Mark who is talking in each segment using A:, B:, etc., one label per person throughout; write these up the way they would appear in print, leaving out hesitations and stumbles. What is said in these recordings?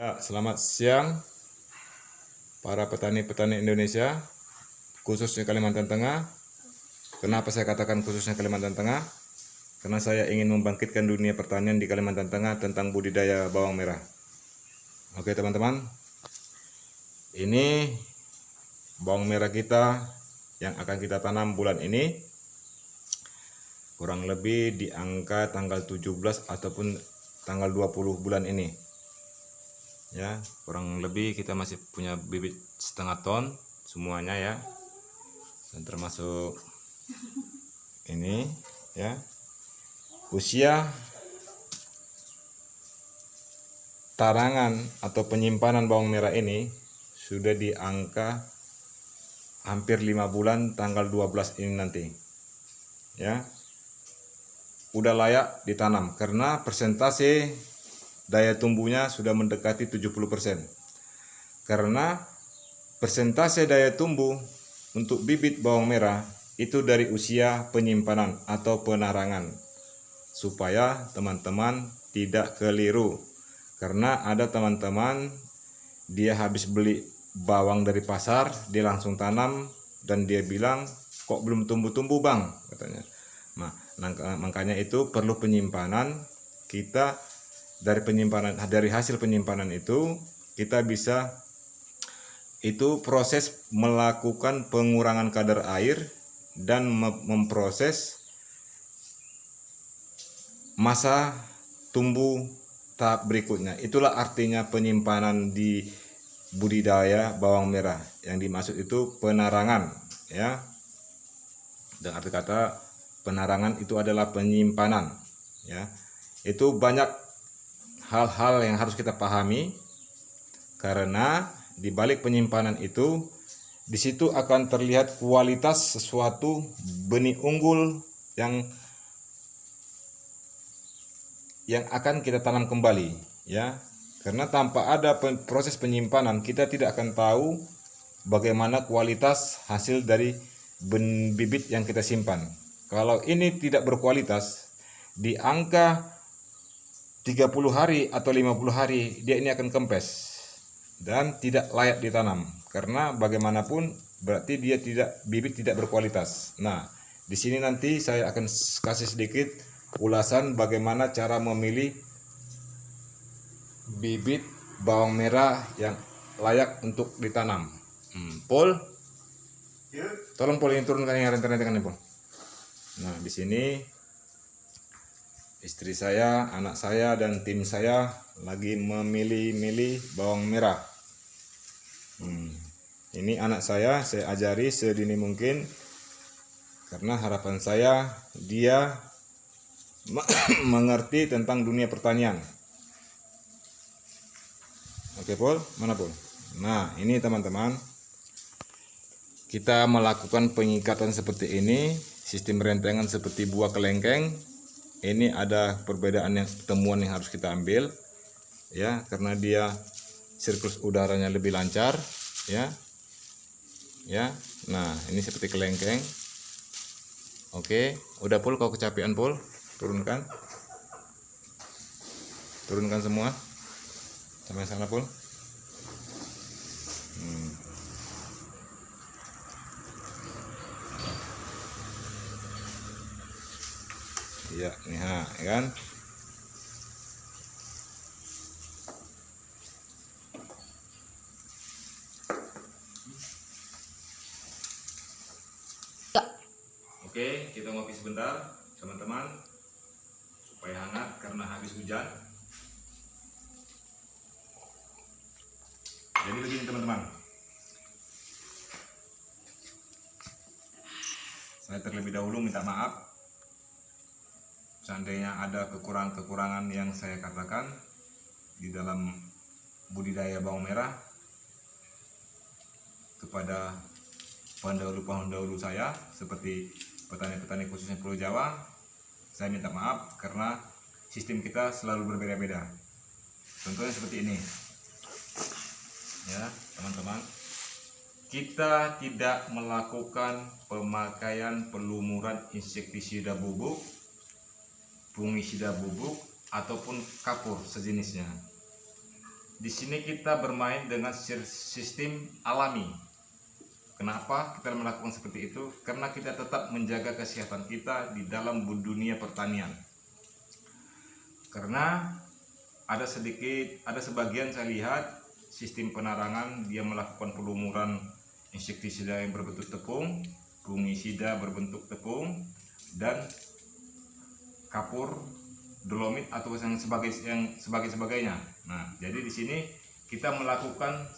A: Ya, selamat siang para petani-petani Indonesia, khususnya Kalimantan Tengah. Kenapa saya katakan khususnya Kalimantan Tengah? Karena saya ingin membangkitkan dunia pertanian di Kalimantan Tengah tentang budidaya bawang merah. Oke teman-teman, ini bawang merah kita yang akan kita tanam bulan ini, kurang lebih di angka tanggal 17 ataupun tanggal 20 bulan ini. Ya, kurang lebih kita masih punya bibit setengah ton semuanya ya, dan termasuk ini ya. Usia tarangan atau penyimpanan bawang merah ini sudah di angka hampir 5 bulan tanggal 12 ini nanti ya, udah layak ditanam karena persentase daya tumbuhnya sudah mendekati 70%. Karena persentase daya tumbuh untuk bibit bawang merah itu dari usia penyimpanan atau penarangan, supaya teman-teman tidak keliru. Karena ada teman-teman dia habis beli bawang dari pasar, dia langsung tanam dan dia bilang kok belum tumbuh-tumbuh bang, katanya. Nah, makanya itu perlu penyimpanan. Kita dari hasil penyimpanan itu kita bisa proses melakukan pengurangan kadar air dan memproses masa tumbuh tahap berikutnya. Itulah artinya penyimpanan di budidaya bawang merah. Yang dimaksud itu penarangan ya. Dan arti kata penarangan itu adalah penyimpanan ya. Itu banyak hal-hal yang harus kita pahami, karena di balik penyimpanan itu di situ akan terlihat kualitas sesuatu benih unggul yang akan kita tanam kembali ya. Karena tanpa ada proses penyimpanan kita tidak akan tahu bagaimana kualitas hasil dari bibit yang kita simpan. Kalau ini tidak berkualitas, di angka 30 hari atau 50 hari dia ini akan kempes dan tidak layak ditanam, karena bagaimanapun berarti bibit tidak berkualitas. Nah, di sini nanti saya akan kasih sedikit ulasan bagaimana cara memilih bibit bawang merah yang layak untuk ditanam. Pol, tolong Pol ini turunkan yang rentetan ini Pol. Nah, di sini istri saya, anak saya, dan tim saya lagi memilih-milih bawang merah. Ini anak saya ajari sedini mungkin, karena harapan saya dia mengerti tentang dunia pertanian. Oke Pol, mana Pol? Nah ini teman-teman, kita melakukan pengikatan seperti ini, sistem rentengan seperti buah kelengkeng. Ini ada perbedaan temuan yang harus kita ambil ya, karena dia sirkulasi udaranya lebih lancar ya. Nah ini seperti kelengkeng. Oke, udah Pul, kau kecapean Pul, turunkan semua sampai sana Pul. Ya, nih kan. Oke, kita ngopi sebentar teman-teman supaya hangat karena habis hujan. Jadi begini teman-teman, saya terlebih dahulu minta maaf seandainya ada kekurangan yang saya katakan di dalam budidaya bawang merah kepada pendahulu saya seperti petani-petani khususnya Pulau Jawa. Saya minta maaf karena sistem kita selalu berbeda-beda. Contohnya seperti ini ya teman-teman, kita tidak melakukan pemakaian pelumuran insektisida bubuk, fungisida bubuk, ataupun kapur sejenisnya. di sini kita bermain dengan sistem alami. Kenapa kita melakukan seperti itu? Karena kita tetap menjaga kesehatan kita di dalam dunia pertanian. Karena ada sebagian saya lihat sistem penarangan dia melakukan pelumuran insektisida yang berbentuk tepung, fungisida berbentuk tepung, dan kapur, dolomit atau yang sebagainya. Nah, jadi di sini kita melakukan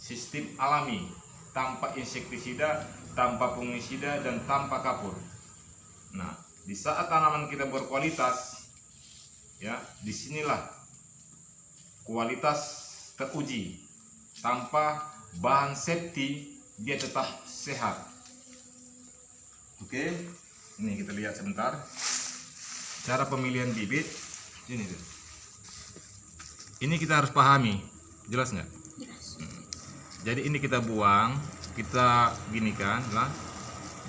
A: sistem alami tanpa insektisida, tanpa fungisida, dan tanpa kapur. Nah, di saat tanaman kita berkualitas, ya, disinilah kualitas teruji. Tanpa bahan safety dia tetap sehat. Oke, ini kita lihat sebentar cara pemilihan bibit. Ini kita harus pahami, jelas nggak?
B: Jelas.
A: Jadi ini kita buang, kita ginikan lah,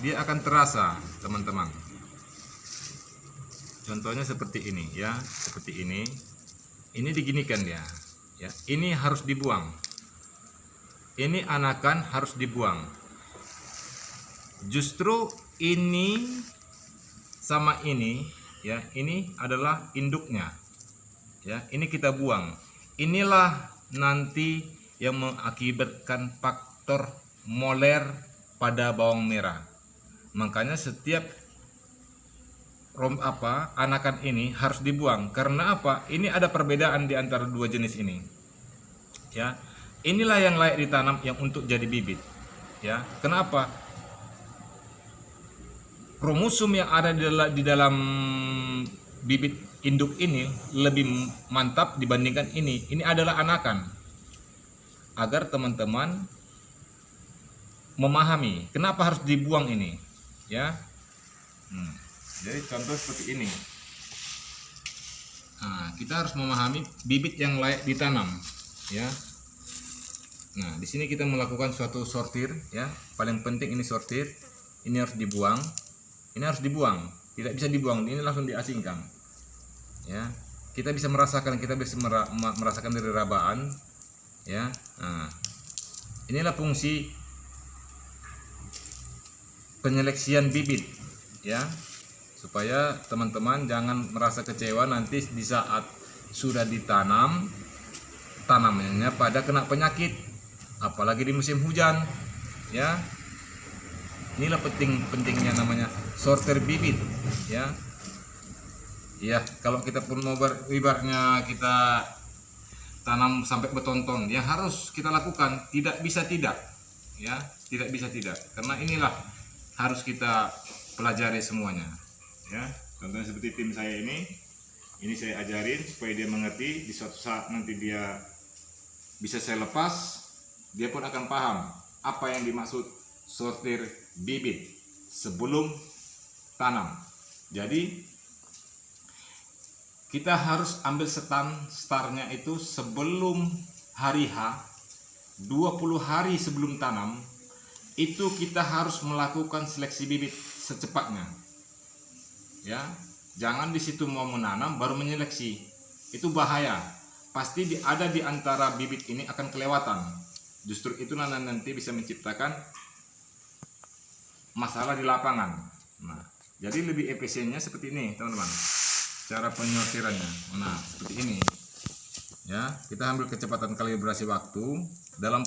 A: dia akan terasa, teman-teman. Contohnya seperti ini, ya, seperti ini. Ini diginikan ya. Ini harus dibuang. Ini anakan harus dibuang. Justru ini sama ini, ya, ini adalah induknya. Ya, ini kita buang. Inilah nanti yang mengakibatkan faktor moler pada bawang merah. Makanya setiap anakan ini harus dibuang. Karena apa? Ini ada perbedaan di antara dua jenis ini. Ya, inilah yang layak ditanam yang untuk jadi bibit. Ya, kenapa? Kromosum yang ada di dalam bibit induk ini lebih mantap dibandingkan ini. Ini adalah anakan. Agar teman-teman memahami kenapa harus dibuang ini, ya. Jadi contoh seperti ini. Nah, kita harus memahami bibit yang layak ditanam, ya. Nah, di sini kita melakukan suatu sortir, ya. Paling penting ini sortir. Ini harus dibuang. Ini harus dibuang. Tidak bisa dibuang. Ini langsung diasingkan. Ya. Kita bisa merasakan, merasakan dari rabaan, ya. Nah, inilah fungsi penyeleksian bibit, ya. Supaya teman-teman jangan merasa kecewa nanti di saat sudah ditanam, tanamannya pada kena penyakit, apalagi di musim hujan, ya. Inilah pentingnya namanya sorter bibit, ya. Ya, kalau kita pun mau ibaratnya kita tanam sampai betonton, ya harus kita lakukan, tidak bisa tidak, ya, tidak bisa tidak, karena inilah harus kita pelajari semuanya. Ya, contohnya seperti tim saya ini saya ajarin supaya dia mengerti. Di suatu saat nanti dia bisa saya lepas, dia pun akan paham apa yang dimaksud sortir bibit sebelum tanam. Jadi kita harus ambil startnya itu sebelum hari H, 20 hari sebelum tanam, itu kita harus melakukan seleksi bibit secepatnya. Ya, jangan di situ mau menanam baru menyeleksi, itu bahaya. Pasti ada di antara bibit ini akan kelewatan. Justru itu nanti bisa menciptakan masalah di lapangan. Nah, jadi lebih efisiennya seperti ini, teman-teman. Cara penyortirannya. Nah, seperti ini. Ya, kita ambil kecepatan kalibrasi waktu dalam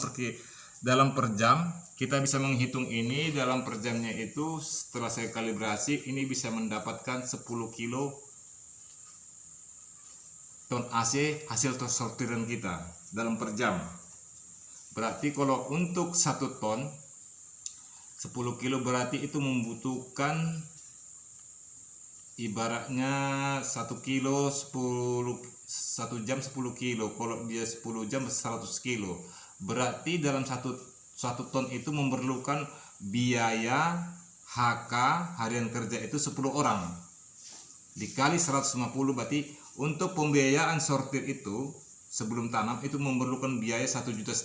A: per jam. Kita bisa menghitung ini dalam per jamnya itu. Setelah saya kalibrasi, ini bisa mendapatkan 10 kilo ton AC hasil sortiran kita dalam per jam. Berarti kalau untuk 1 ton 10 kilo berarti itu membutuhkan ibaratnya 1 kilo 1 jam 10 kilo. Kalau dia 10 jam 100 kilo. Berarti dalam satu ton itu memerlukan biaya HK harian kerja itu 10 orang. Dikali 150 berarti untuk pembiayaan sortir itu sebelum tanam itu memerlukan biaya 1,5 juta.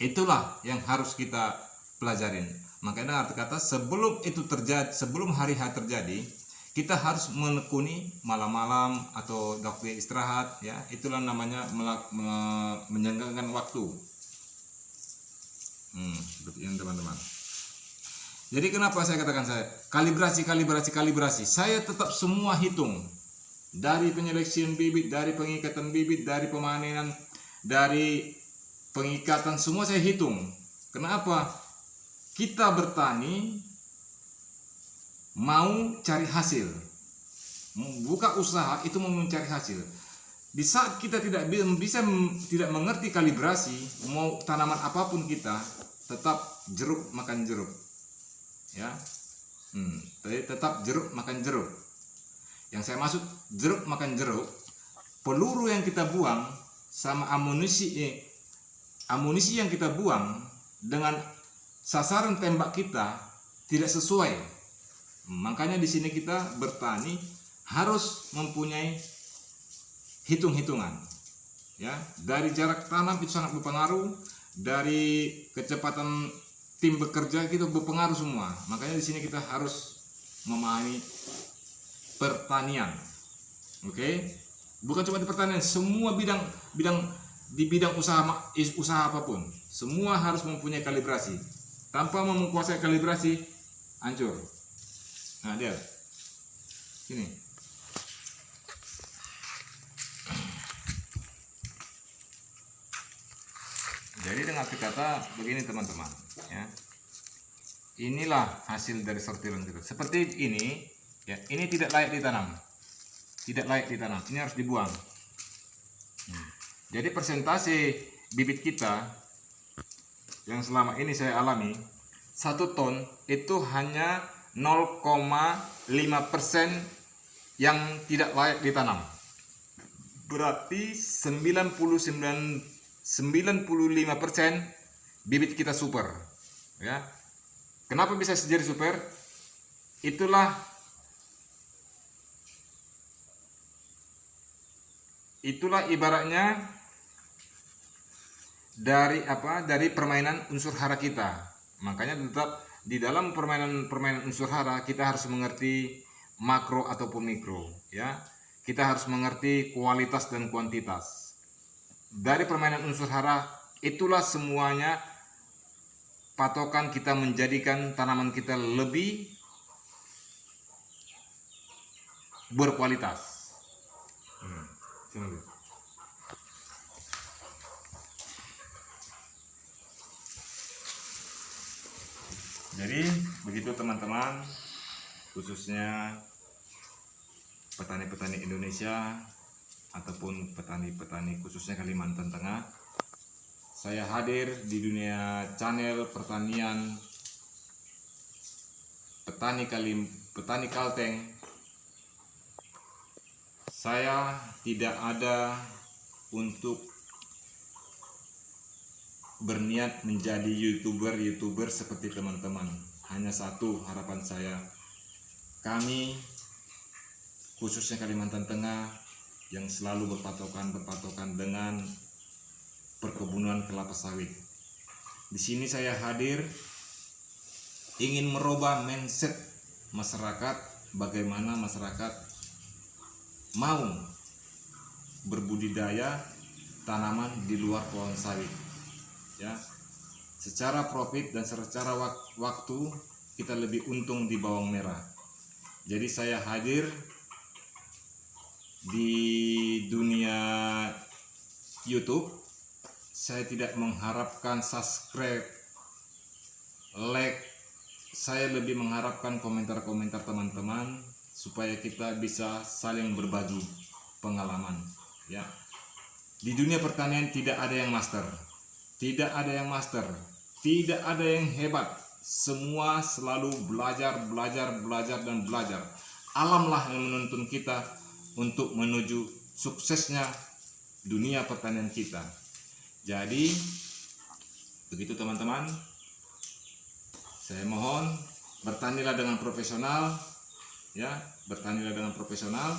A: Itulah yang harus kita pelajarin. Makanya arti kata sebelum itu terjadi, sebelum hari H terjadi, kita harus menekuni malam-malam atau waktu istirahat, ya. Itulah namanya menyenggangkan waktu. Seperti ini teman-teman. Jadi kenapa saya katakan kalibrasi. Saya tetap semua hitung. Dari penyeleksian bibit, dari pengikatan bibit, dari pemanenan, dari pengikatan, semua saya hitung. Kenapa? Kita bertani mau cari hasil, buka usaha itu mau mencari hasil. Di saat kita tidak mengerti kalibrasi, mau tanaman apapun kita tetap jeruk makan jeruk, ya. Tetap jeruk makan jeruk. Yang saya maksud jeruk makan jeruk, peluru yang kita buang sama amunisi yang kita buang dengan sasaran tembak kita tidak sesuai. Makanya di sini kita bertani harus mempunyai hitung-hitungan, ya. Dari jarak tanam itu sangat berpengaruh, dari kecepatan tim bekerja itu berpengaruh semua. Makanya di sini kita harus memahami pertanian, oke? Bukan cuma di pertanian, semua bidang di bidang usaha apapun, semua harus mempunyai kalibrasi. Tanpa menguasai kalibrasi, hancur. Nah, dia sini. Jadi dengan kata begini teman-teman, ya. Inilah hasil dari sortiran kita. Seperti ini, ya. Ini tidak layak ditanam. Tidak layak ditanam. Ini harus dibuang. Jadi persentase bibit kita yang selama ini saya alami, 1 ton itu hanya 0,5% yang tidak layak ditanam. Berarti 95% bibit kita super, ya. Kenapa bisa jadi super? Itulah ibaratnya dari permainan unsur hara kita. Makanya tetap di dalam permainan unsur hara kita harus mengerti makro ataupun mikro, ya. Kita harus mengerti kualitas dan kuantitas. Dari permainan unsur hara itulah semuanya patokan kita menjadikan tanaman kita lebih berkualitas. Jadi begitu teman-teman, khususnya petani-petani Indonesia ataupun petani-petani khususnya Kalimantan Tengah. Saya hadir di dunia channel pertanian petani Kalteng. Saya tidak ada untuk berniat menjadi youtuber seperti teman-teman. Hanya satu harapan saya, kami khususnya Kalimantan Tengah yang selalu berpatokan dengan perkebunan kelapa sawit. Di sini saya hadir ingin merubah mindset masyarakat, bagaimana masyarakat mau berbudidaya tanaman di luar pohon sawit, ya. Secara profit dan secara waktu kita lebih untung di bawang merah. Jadi saya hadir di dunia YouTube. Saya tidak mengharapkan subscribe, like. Saya lebih mengharapkan komentar-komentar teman-teman supaya kita bisa saling berbagi pengalaman, ya. Di dunia pertanian tidak ada yang master. Tidak ada yang master, tidak ada yang hebat. Semua selalu belajar. Alamlah yang menuntun kita untuk menuju suksesnya dunia pertanian kita. Jadi, begitu teman-teman. Saya mohon bertanilah dengan profesional, ya, bertanilah dengan profesional.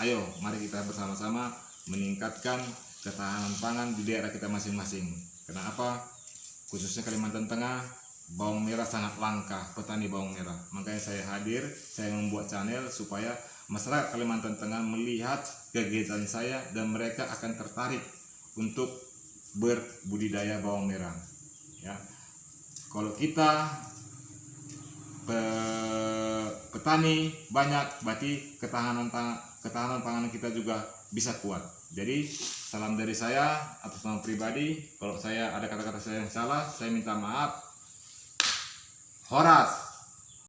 A: Ayo, mari kita bersama-sama meningkatkan ketahanan pangan di daerah kita masing-masing. Kenapa? Khususnya Kalimantan Tengah, bawang merah sangat langka, petani bawang merah. Makanya saya hadir, saya membuat channel supaya masyarakat Kalimantan Tengah melihat kegiatan saya dan mereka akan tertarik untuk berbudidaya bawang merah. Ya, kalau kita petani banyak, berarti ketahanan pangan kita juga bisa kuat. Jadi salam dari saya atas nama pribadi. Kalau saya ada kata-kata saya yang salah, saya minta maaf. Horas.